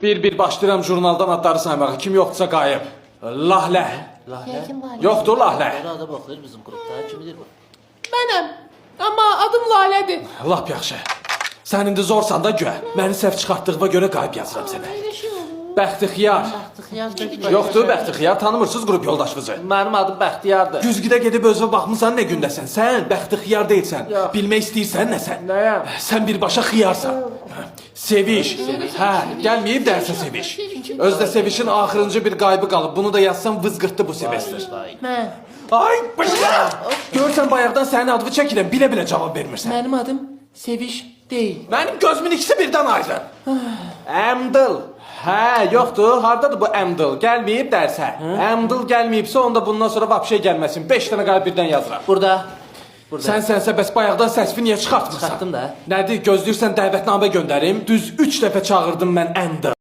Bir başlayıram jurnaldan adları saymağa. Kim yoxdursa qayıb. Lahlə. Lahlə? Kim var? Yoxdur Lahlə. Orada baxır bizim qrupda. Kimdir bu? Mənəm. Amma adım Lalədir. Lap yaxşı. Sən indi zorsan da güə. Məni səhv çıxartdığıma görə qayıb yazıram sənə. Elə şey olur. Bəxtixiyar. Bəxtiyar dedi. Yoxdur Bəxtixiyar, tanımırsınız qrup yoldaşınızı. Mənim adım Bəxtiyardır. Güzgüdə gedib özünə baxmısan nə gündəsən? Sən Bəxtixiyar deyilsən. Yox. Bilmək istəyirsən nəsən? Nəyəm? Sən birbaşa xiyarsan. Seviş. Hə, gəlməyib dərsə Seviş. Özdə Sevişin axırıncı bir qaybı qalıb. Bunu da yazsam vızqırtdı bu semestr. Mən. Ay, başla! Görsən bayaqdan sənin adını çəkirəm, bilə-bilə cavab vermirsən. Mənim adım Seviş deyil. Mənim gözümün ikisi birdən ayrı. Əmdıl. Hə, yoxdur. Hardadır bu Əmdıl? Gəlməyib dərsə. Əmdıl gəlməyibsə onda bundan sonra vapşe gəlməsin. 5 dənə qayıb birdən yazıram. Burada. Burada. Sənsə bəs bayaqdan səsini niyə çıxartmırsan? Çıxartdım da. Nədir? Gözləyirsən dəvətnamə göndərim? Düz 3 dəfə çağırdım mən Əmdıl.